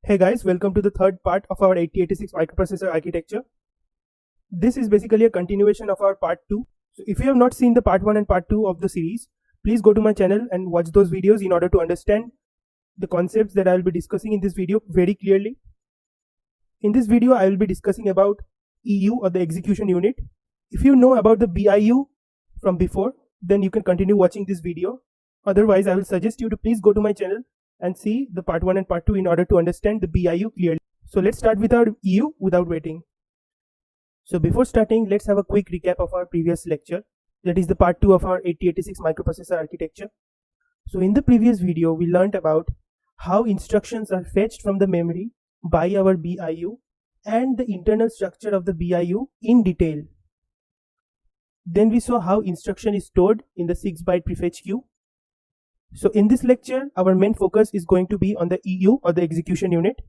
Hey guys, welcome to the third part of our 8086 microprocessor architecture. This is basically a continuation of our part 2. So if you have not seen the part 1 and part 2 of the series, please go to my channel and watch those videos in order to understand the concepts that I will be discussing in this video very clearly. In this video, I will be discussing about EU or the execution unit. If you know about the BIU from before, then you can continue watching this video. Otherwise, I will suggest you to please go to my channel and see the part 1 and part 2 in order to understand the BIU clearly. So let's start with our EU without waiting. So before starting, let's have a quick recap of our previous lecture. That is the part 2 of our 8086 microprocessor architecture. So in the previous video, we learned about how instructions are fetched from the memory by our BIU and the internal structure of the BIU in detail. Then we saw how instruction is stored in the 6-byte prefetch queue. So in this lecture, our main focus is going to be on the EU or the execution unit.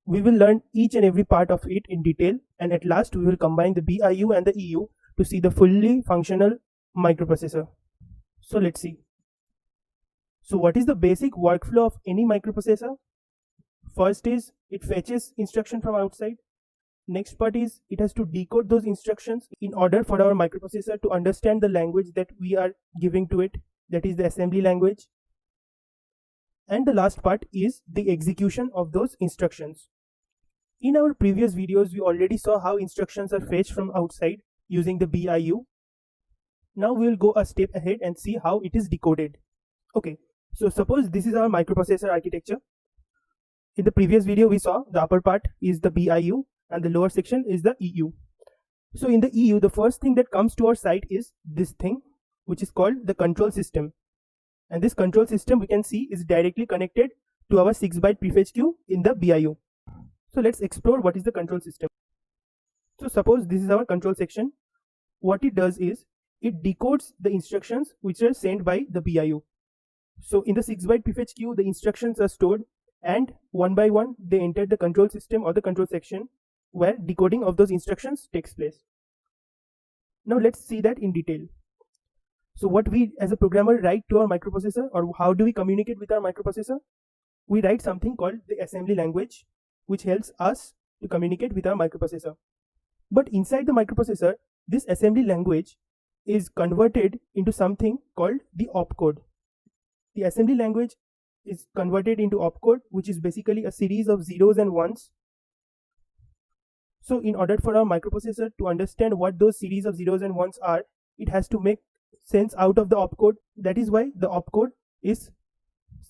We will learn each and every part of it in detail, and at last we will combine the BIU and the EU to see the fully functional microprocessor. So let's see. So what is the basic workflow of any microprocessor? First is it fetches instruction from outside. Next part is it has to decode those instructions in order for our microprocessor to understand the language that we are giving to it, that is the assembly language. And the last part is the execution of those instructions. In our previous videos, we already saw how instructions are fetched from outside using the BIU. Now we will go a step ahead and see how it is decoded. Okay, so suppose this is our microprocessor architecture. In the previous video, we saw the upper part is the BIU and the lower section is the EU. So in the EU, the first thing that comes to our sight is this thing, which is called the control system. And this control system we can see is directly connected to our 6-byte prefetch queue in the BIU. So let's explore what is the control system. So suppose this is our control section. What it does is it decodes the instructions which are sent by the BIU. So in the 6-byte prefetch queue, the instructions are stored and one by one they enter the control system or the control section where decoding of those instructions takes place. Now let's see that in detail. So what we as a programmer write to our microprocessor, or how do we communicate with our microprocessor? We write something called the assembly language, which helps us to communicate with our microprocessor. But inside the microprocessor, this assembly language is converted into something called the opcode. The assembly language is converted into opcode, which is basically a series of zeros and ones. So in order for our microprocessor to understand what those series of zeros and ones are, it has to make sense out of the opcode. That is why the opcode is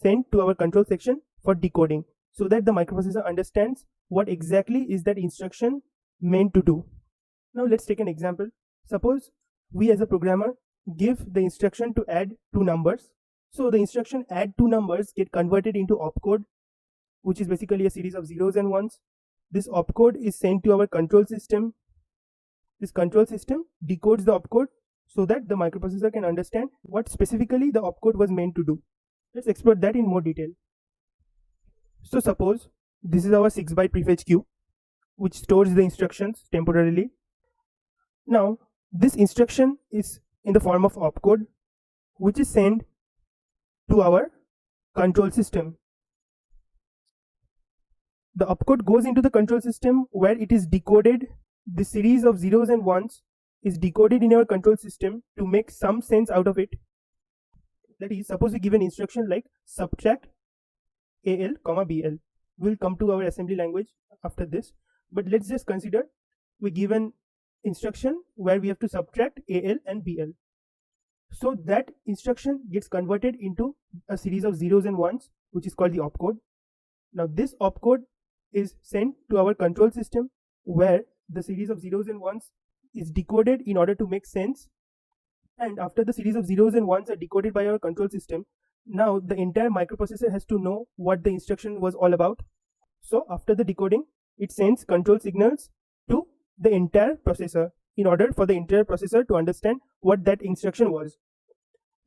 sent to our control section for decoding, so that the microprocessor understands what exactly is that instruction meant to do. Now let's take an example. Suppose we as a programmer give the instruction to add two numbers. So the instruction add two numbers get converted into opcode, which is basically a series of zeros and ones. This opcode is sent to our control system. This control system decodes the opcode so that the microprocessor can understand what specifically the opcode was meant to do. Let's explore that in more detail. So suppose this is our 6-byte prefetch queue, which stores the instructions temporarily. Now this instruction is in the form of opcode, which is sent to our control system. The opcode goes into the control system where it is decoded. The series of zeros and ones is decoded in our control system to make some sense out of it. That is, suppose we give an instruction like subtract AL, BL. We'll come to our assembly language after this, but let's just consider we give an instruction where we have to subtract AL and BL. So that instruction gets converted into a series of zeros and ones, which is called the opcode. Now this opcode is sent to our control system where the series of zeros and ones is decoded in order to make sense. And after the series of zeros and ones are decoded by our control system, now the entire microprocessor has to know what the instruction was all about. So after the decoding, it sends control signals to the entire processor in order for the entire processor to understand what that instruction was.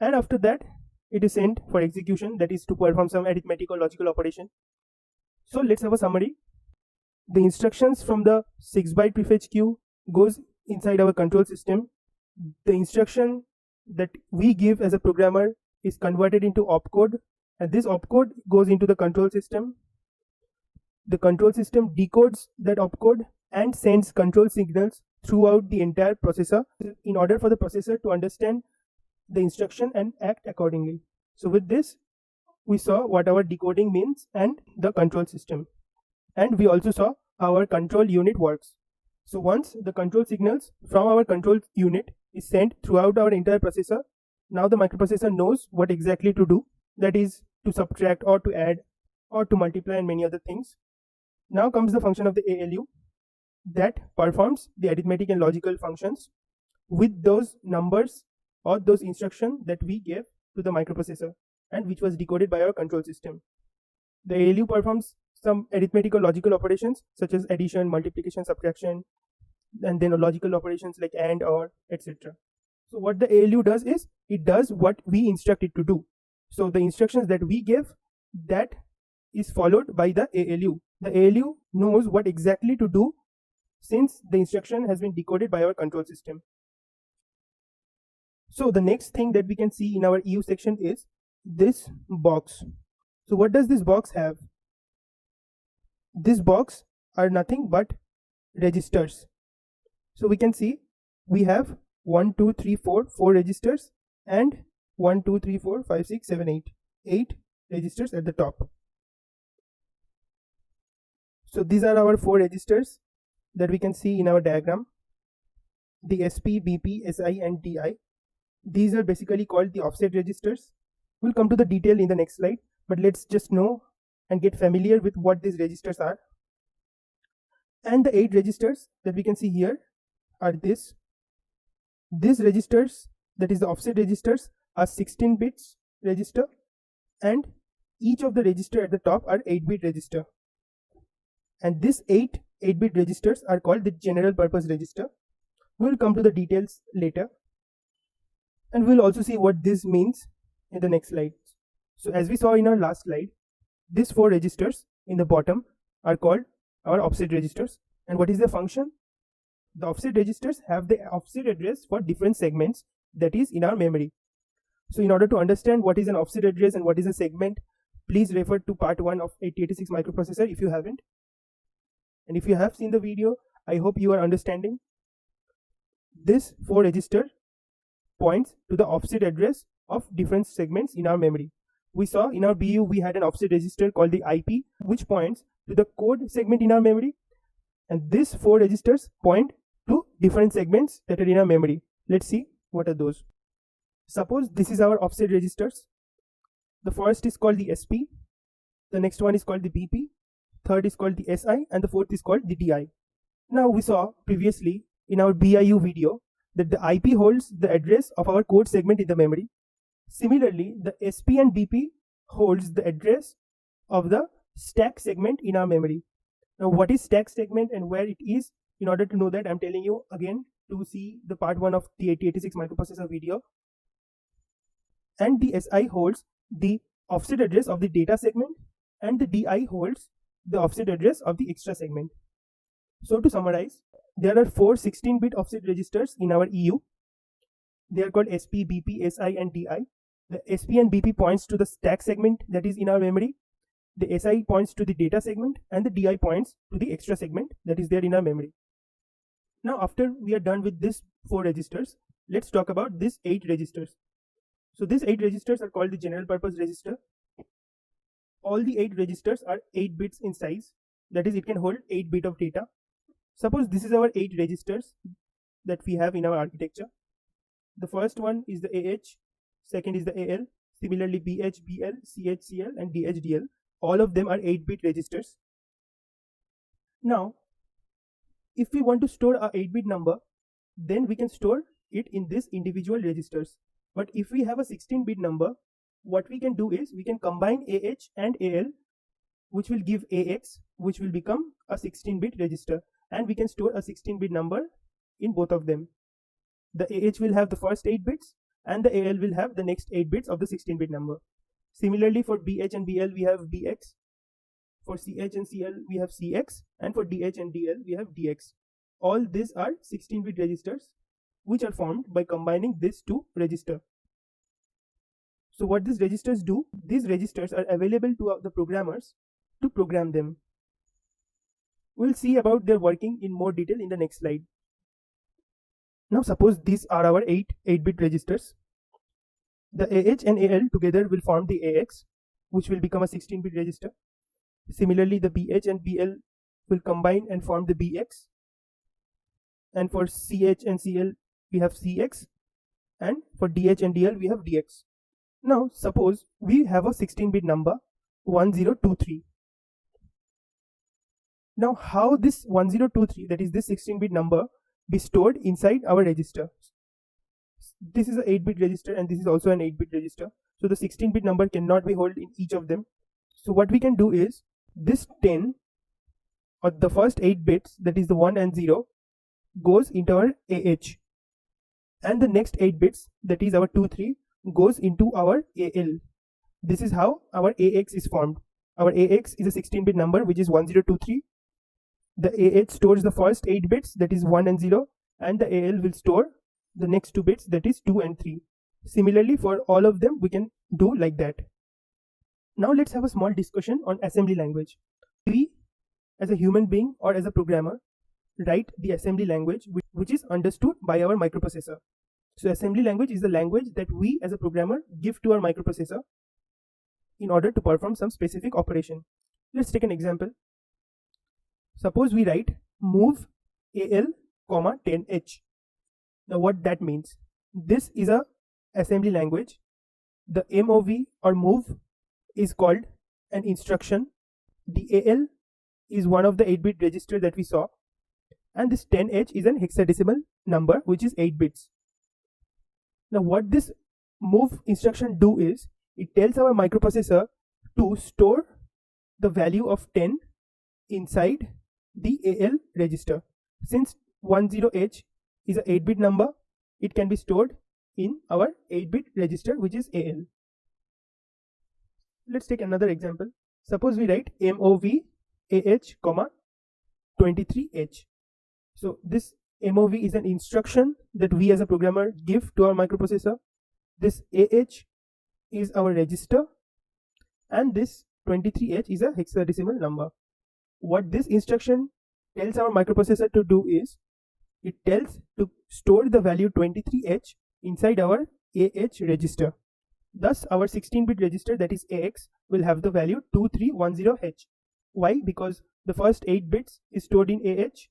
And after that, it is sent for execution, that is to perform some arithmetic or logical operation. So let's have a summary. The instructions from the 6-byte prefetch queue goes inside our control system. The instruction that we give as a programmer is converted into opcode, and this opcode goes into the control system. the control system decodes that opcode and sends control signals throughout the entire processor in order for the processor to understand the instruction and act accordingly. So with this, we saw what our decoding means and the control system. And we also saw how our control unit works. So once the control signals from our control unit is sent throughout our entire processor, now the microprocessor knows what exactly to do, that is to subtract or to add or to multiply and many other things. Now comes the function of the ALU that performs the arithmetic and logical functions with those numbers or those instructions that we gave to the microprocessor and which was decoded by our control system. The ALU performs some arithmetic or logical operations such as addition, multiplication, subtraction, and then logical operations like AND, OR, etc. So what the ALU does is it does what we instruct it to do. So the instructions that we give, that is followed by the ALU. The ALU knows what exactly to do since the instruction has been decoded by our control system. So the next thing that we can see in our EU section is this box. So what does this box have? This box are nothing but registers. So we can see we have 1, 2, 3, 4 registers and 1, 2, 3, 4, 5, 6, 7, 8 registers at the top. So these are our 4 registers that we can see in our diagram. The SP, BP, SI and DI. These are basically called the offset registers. We'll come to the detail in the next slide, but let's just know and get familiar with what these registers are. And the 8 registers that we can see here are this. These registers, that is the offset registers, are 16 bits register, and each of the register at the top are 8-bit register. And these 8-bit registers are called the general purpose register. We'll come to the details later, and we'll also see what this means in the next slide. So as we saw in our last slide, these 4 registers in the bottom are called our offset registers. And what is the function? The offset registers have the offset address for different segments that is in our memory. So in order to understand what is an offset address and what is a segment, please refer to part 1 of 8086 microprocessor if you haven't. And if you have seen the video, I hope you are understanding. This 4 register points to the offset address of different segments in our memory. We saw in our BU we had an offset register called the IP, which points to the code segment in our memory. And these 4 registers point to different segments that are in our memory. Let's see what are those. Suppose this is our offset registers. The first is called the SP, the next one is called the BP, third is called the SI, and the fourth is called the DI. Now we saw previously in our BIU video that the IP holds the address of our code segment in the memory. Similarly, the SP and BP holds the address of the stack segment in our memory. Now what is stack segment and where it is? In order to know that, I'm telling you again to see the part 1 of the 8086 microprocessor video. And the SI holds the offset address of the data segment, and the DI holds the offset address of the extra segment. So to summarize, there are 4 16-bit offset registers in our EU. They are called SP, BP, SI and DI. The SP and BP points to the stack segment that is in our memory. The SI points to the data segment, and the DI points to the extra segment that is there in our memory. Now after we are done with these 4 registers, let's talk about these 8 registers. So these 8 registers are called the general purpose register. All the 8 registers are 8 bits in size, that is it can hold 8 bit of data. Suppose this is our 8 registers that we have in our architecture. The first one is the AH, second is the AL, similarly BH, BL, CH, CL and DH, DL. All of them are 8-bit registers. Now, if we want to store a 8-bit number, then we can store it in these individual registers. But if we have a 16-bit number, what we can do is we can combine AH and AL, which will give AX, which will become a 16-bit register, and we can store a 16-bit number in both of them. The AH will have the first 8 bits and the AL will have the next 8 bits of the 16-bit number. Similarly, for BH and BL we have BX, for CH and CL we have CX, and for DH and DL we have DX. All these are 16-bit registers which are formed by combining these 2 registers. So what these registers do, these registers are available to the programmers to program them. We'll see about their working in more detail in the next slide. Now suppose these are our 8-bit registers. The AH and AL together will form the AX, which will become a 16-bit register. Similarly, the BH and BL will combine and form the BX. And for CH and CL, we have CX. And for DH and DL, we have DX. Now, suppose we have a 16-bit number 1023. Now, how this 1023, that is this 16-bit number, be stored inside our register? This is an 8-bit register and this is also an 8-bit register. So the 16-bit number cannot be held in each of them. So what we can do is this 10 or the first 8 bits, that is the 1 and 0, goes into our AH. And the next 8 bits, that is our 2, 3, goes into our AL. This is how our AX is formed. Our AX is a 16-bit number which is 1023. The AH stores the first 8 bits, that is 1 and 0, and the AL will store the next 2 bits, that is 2 and 3. Similarly, for all of them, we can do like that. Now let's have a small discussion on assembly language. We, as a human being or as a programmer, write the assembly language which is understood by our microprocessor. So assembly language is the language that we as a programmer give to our microprocessor in order to perform some specific operation. Let's take an example. Suppose we write move AL, 10H. Now what that means? This is a assembly language. The MOV or move is called an instruction. The AL is one of the 8-bit register that we saw. And this 10H is an hexadecimal number which is 8 bits. Now what this move instruction do is, it tells our microprocessor to store the value of 10 inside the AL register. Since 10H is an 8-bit number, it can be stored in our 8-bit register which is AL. Let's take another example. Suppose we write MOV AH, 23H. So this MOV is an instruction that we as a programmer give to our microprocessor. This AH is our register and this 23H is a hexadecimal number. What this instruction tells our microprocessor to do is, it tells to store the value 23H inside our AH register. Thus our 16-bit register, that is AX, will have the value 2310H. Why? Because the first 8 bits is stored in AH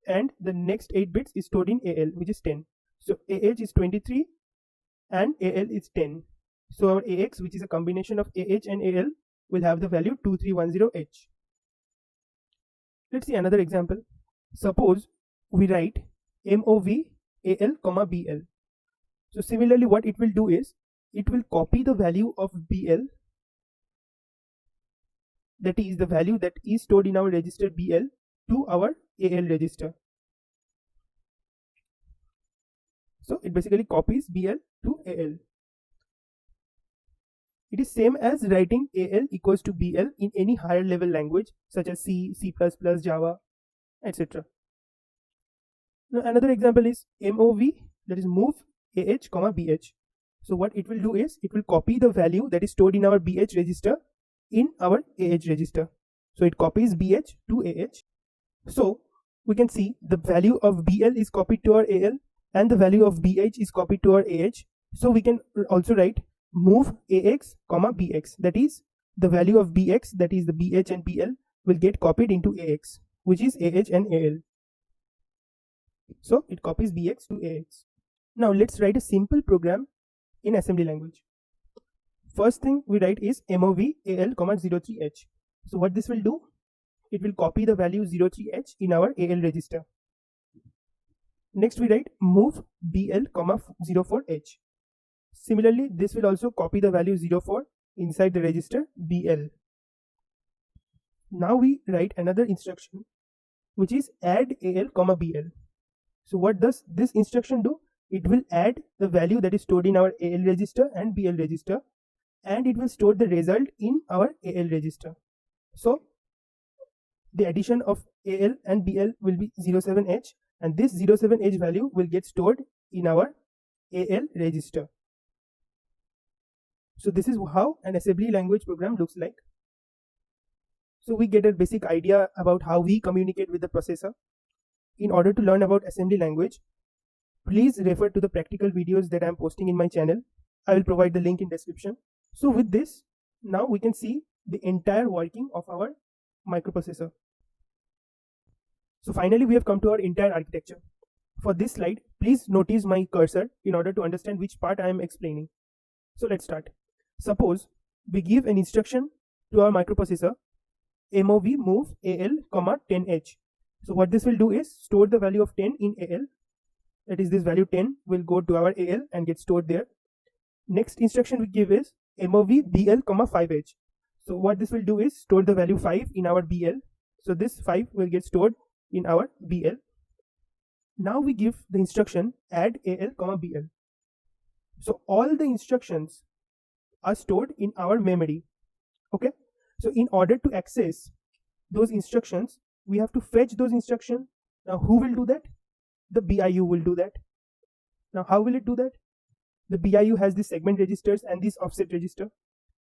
and the next 8 bits is stored in AL, which is 10. So AH is 23 and AL is 10. So our AX, which is a combination of AH and AL, will have the value 2310H. Let's see another example. Suppose we write MOV AL, BL. So similarly, what it will do is, it will copy the value of BL, that is the value that is stored in our register BL, to our AL register. So it basically copies BL to AL. It is same as writing AL equals to BL in any higher level language such as C, C++, Java, etc. Now another example is MOV, that is move AH, BH. So what it will do is, it will copy the value that is stored in our BH register in our AH register. So it copies BH to AH. So we can see the value of BL is copied to our AL and the value of BH is copied to our AH. So we can also write move AX, BX. That is the value of BX, that is the BH and BL, will get copied into AX, which is AH and AL. So it copies BX to AX. Now let's write a simple program in assembly language. First thing we write is MOV AL, 03H. So what this will do, it will copy the value 03H in our AL register. Next we write move BL, 04H. Similarly, this will also copy the value 04 inside the register BL. Now we write another instruction which is add AL, BL. So what does this instruction do? It will add the value that is stored in our AL register and BL register, and it will store the result in our AL register. So the addition of AL and BL will be 07H, and this 07H value will get stored in our AL register. So this is how an assembly language program looks like. So we get a basic idea about how we communicate with the processor. In order to learn about assembly language, please refer to the practical videos that I am posting in my channel. I will provide the link in description. So with this, now we can see the entire working of our microprocessor. So finally, we have come to our entire architecture. For this slide, please notice my cursor in order to understand which part I am explaining. So let's start. Suppose we give an instruction to our microprocessor, MOV move AL, 10H. So what this will do is store the value of 10 in AL. That is, this value 10 will go to our AL and get stored there. Next instruction we give is MOV BL, 5H. So what this will do is store the value 5 in our BL. So this 5 will get stored in our BL. Now we give the instruction add AL, BL. So all the instructions are stored in our memory. Okay. So in order to access those instructions, we have to fetch those instructions. Now who will do that? The BIU will do that. Now how will it do that? The BIU has the segment registers and this offset register.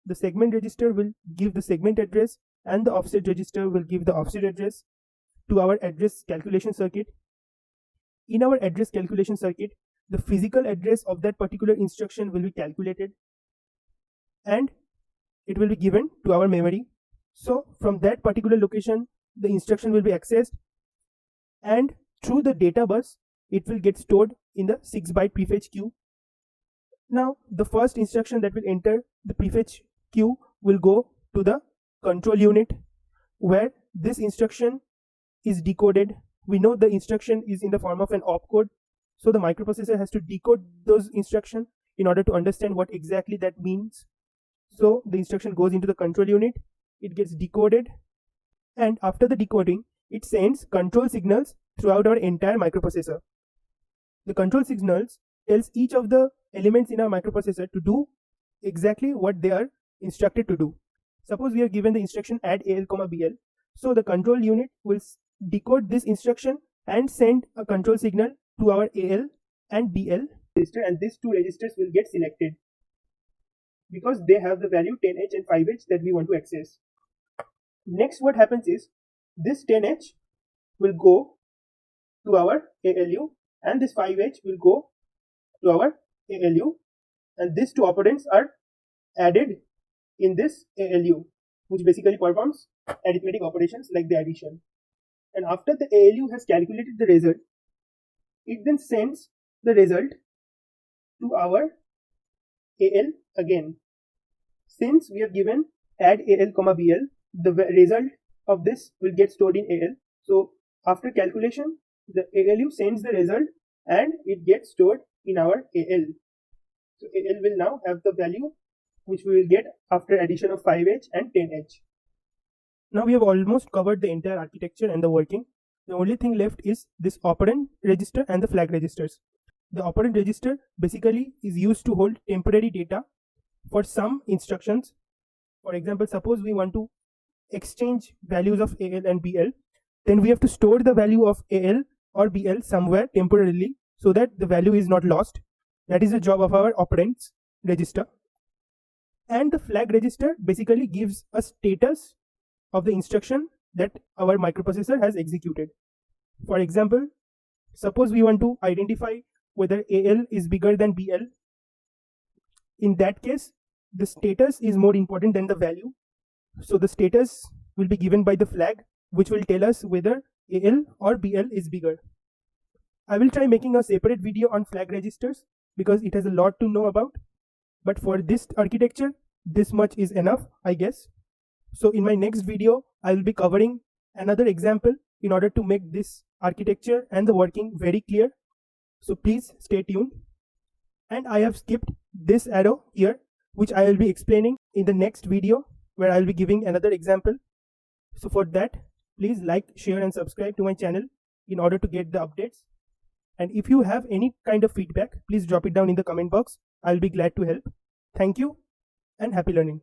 The segment register will give the segment address and the offset register will give the offset address to our address calculation circuit. In our address calculation circuit, the physical address of that particular instruction will be calculated and it will be given to our memory. So from that particular location, the instruction will be accessed and through the data bus, it will get stored in the 6-byte prefetch queue. Now, the first instruction that will enter the prefetch queue will go to the control unit where this instruction is decoded. We know the instruction is in the form of an opcode. So the microprocessor has to decode those instructions in order to understand what exactly that means. So the instruction goes into the control unit, it gets decoded, and after the decoding, it sends control signals throughout our entire microprocessor. The control signals tells each of the elements in our microprocessor to do exactly what they are instructed to do. Suppose we are given the instruction add AL, BL. So the control unit will decode this instruction and send a control signal to our AL and BL register, and these two registers will get selected because they have the value 10H and 5H that we want to access. Next, what happens is this 10H will go to our ALU and this 5H will go to our ALU, and these two operands are added in this ALU, which basically performs arithmetic operations like the addition. And after the ALU has calculated the result, it then sends the result to our AL again. Since we have given add AL, BL, the result of this will get stored in AL. So after calculation, the ALU sends the result and it gets stored in our AL. So AL will now have the value which we will get after addition of 5H and 10H. Now we have almost covered the entire architecture and the working. The only thing left is this operand register and the flag registers. The operand register basically is used to hold temporary data for some instructions. For example, suppose we want to exchange values of AL and BL, then we have to store the value of AL or BL somewhere temporarily so that the value is not lost. That is the job of our operands register. And the flag register basically gives a status of the instruction that our microprocessor has executed. For example, suppose we want to identify whether AL is bigger than BL. In that case, the status is more important than the value. So the status will be given by the flag, which will tell us whether AL or BL is bigger. I will try making a separate video on flag registers because it has a lot to know about. But for this architecture, this much is enough, I guess. So in my next video, I will be covering another example in order to make this architecture and the working very clear. So please stay tuned. And I have skipped this arrow here, which I will be explaining in the next video where I will be giving another example. So for that, please like, share and subscribe to my channel in order to get the updates. And if you have any kind of feedback, please drop it down in the comment box. I'll be glad to help. Thank you and happy learning.